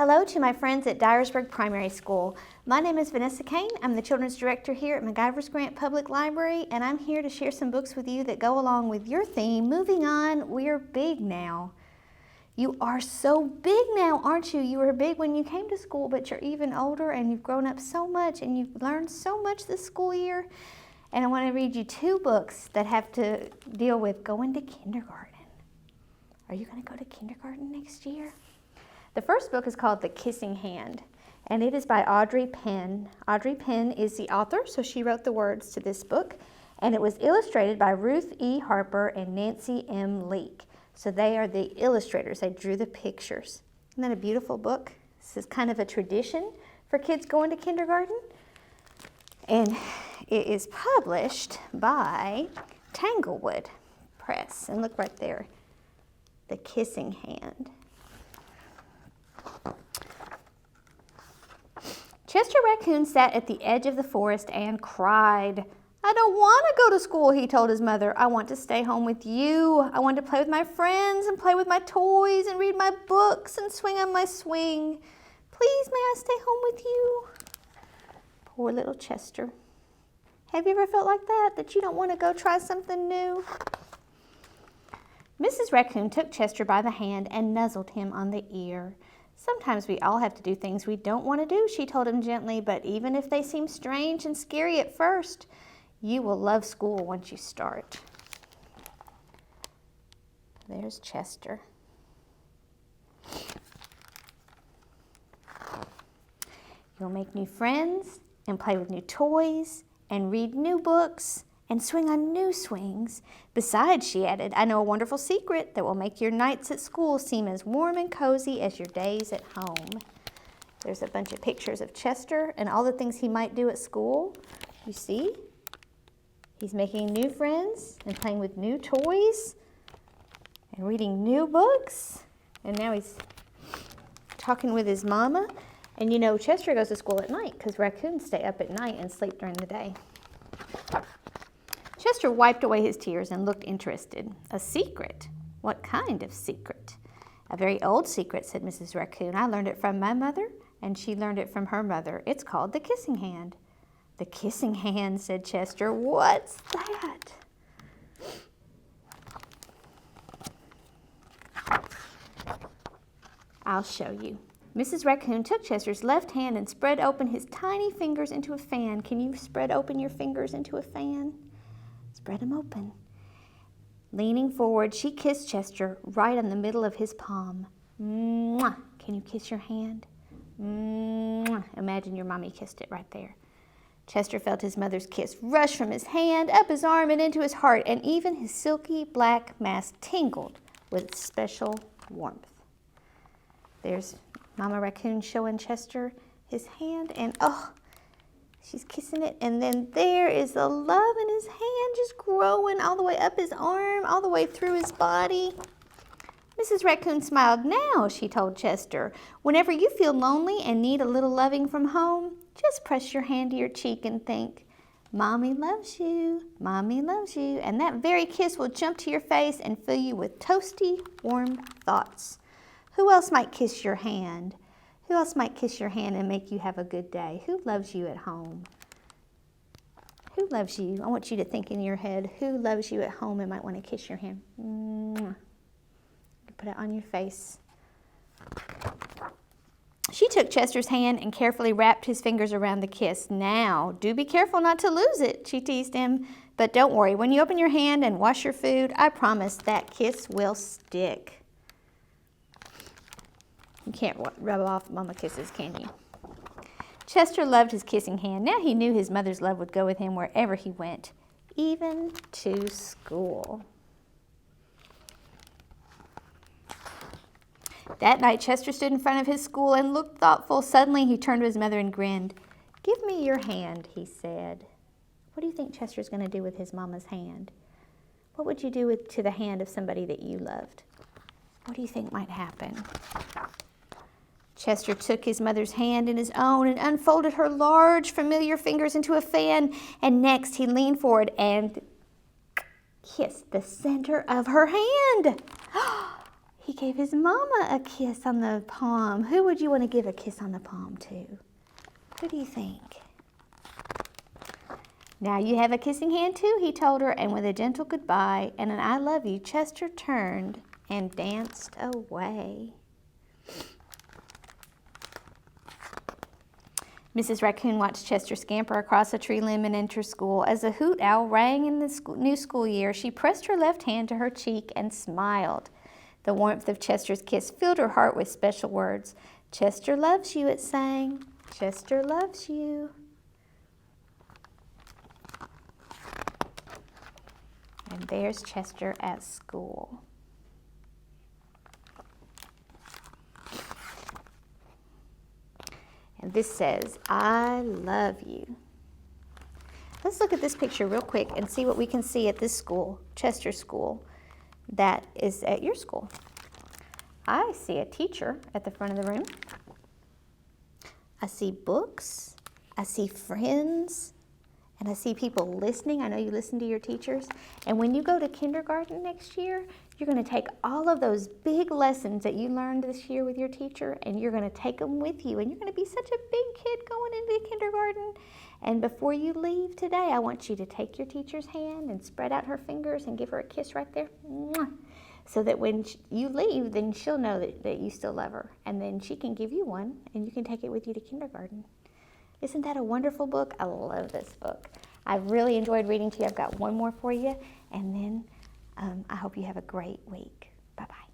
Hello to my friends at Dyersburg Primary School. My name is Vanessa Kane. I'm the Children's Director here at MacIver's Grant Public Library, and I'm here to share some books with you that go along with your theme. Moving on, we're big now. You are so big now, aren't you? You were big when you came to school, but you're even older and you've grown up so much and you've learned so much this school year. And I want to read you two books that have to deal with going to kindergarten. Are you going to go to kindergarten next year? The first book is called The Kissing Hand, and it is by Audrey Penn. Audrey Penn is the author, so she wrote the words to this book, and it was illustrated by Ruthe E, Harper and Nancy M. So they are the illustrators. They drew the pictures. Isn't that a beautiful book? This is kind of a tradition for kids going to kindergarten. And it is published by Tanglewood Press. And look right there, The Kissing Hand. Chester Raccoon sat at the edge of the forest and cried. "I don't want to go to school," he told his mother. "I want to stay home with you. I want to play with my friends and play with my toys and read my books and swing on my swing. Please, may I stay home with you?" Poor little Chester. Have you ever felt like that you don't want to go try something new? Mrs. Raccoon took Chester by the hand and nuzzled him on the ear. "Sometimes we all have to do things we don't want to do," she told him gently, "but even if they seem strange and scary at first, you will love school once you start." There's Chester. You'll make new friends and play with new toys and read new books and swing on new swings. Besides," she added, "I know a wonderful secret that will make your nights at school seem as warm and cozy as your days at home." There's a bunch of pictures of Chester and all the things he might do at school. You see? He's making new friends and playing with new toys and reading new books. And now he's talking with his mama. And you know, Chester goes to school at night because raccoons stay up at night and sleep during the day. Chester wiped away his tears and looked interested. "A secret? What kind of secret?" "A very old secret," said Mrs. Raccoon. "I learned it from my mother, and she learned it from her mother. It's called the kissing hand." "The kissing hand," said Chester. "What's that?" "I'll show you." Mrs. Raccoon took Chester's left hand and spread open his tiny fingers into a fan. Can you spread open your fingers into a fan? Spread them open. Leaning forward, she kissed Chester right on the middle of his palm. Mwah! Can you kiss your hand? Mwah! Imagine your mommy kissed it right there. Chester felt his mother's kiss rush from his hand, up his arm, and into his heart, and even his silky black mask tingled with special warmth. There's Mama Raccoon showing Chester his hand, and oh, she's kissing it, and then there is the love in his hand just growing all the way up his arm, all the way through his body. Mrs. Raccoon smiled. "Now," she told Chester, "whenever you feel lonely and need a little loving from home, just press your hand to your cheek and think, 'Mommy loves you, Mommy loves you,' and that very kiss will jump to your face and fill you with toasty, warm thoughts. Who else might kiss your hand? Who else might kiss your hand and make you have a good day? Who loves you at home? Who loves you? I want you to think in your head, who loves you at home and might want to kiss your hand? Mwah. Put it on your face." She took Chester's hand and carefully wrapped his fingers around the kiss. "Now, do be careful not to lose it," she teased him. "But don't worry, when you open your hand and wash your food, I promise that kiss will stick." You can't rub off mama kisses, can you? Chester loved his kissing hand. Now he knew his mother's love would go with him wherever he went, even to school. That night, Chester stood in front of his school and looked thoughtful. Suddenly, he turned to his mother and grinned. "Give me your hand," he said. What do you think Chester's going to do with his mama's hand? What would you do to the hand of somebody that you loved? What do you think might happen? Chester took his mother's hand in his own and unfolded her large, familiar fingers into a fan, and next he leaned forward and kissed the center of her hand. He gave his mama a kiss on the palm. Who would you want to give a kiss on the palm to? Who do you think? Now you have a kissing hand too, he told her, and with a gentle goodbye and an I love you, Chester turned and danced away. Mrs. Raccoon watched Chester scamper across a tree limb and enter school. As the hoot owl rang in the new school year, she pressed her left hand to her cheek and smiled. The warmth of Chester's kiss filled her heart with special words. Chester loves you, it sang. Chester loves you. And there's Chester at school. And this says, I love you. Let's look at this picture real quick and see what we can see at this school, Chester School, that is at your school. I see a teacher at the front of the room. I see books. I see friends. And I see people listening. I know you listen to your teachers. And when you go to kindergarten next year, you're going to take all of those big lessons that you learned this year with your teacher, and you're going to take them with you. And you're going to be such a big kid going into kindergarten. And before you leave today, I want you to take your teacher's hand and spread out her fingers and give her a kiss right there. Mwah. So that when you leave, then she'll know that you still love her. And then she can give you one, and you can take it with you to kindergarten. Isn't that a wonderful book? I love this book. I've really enjoyed reading to you. I've got one more for you, and then I hope you have a great week. Bye-bye.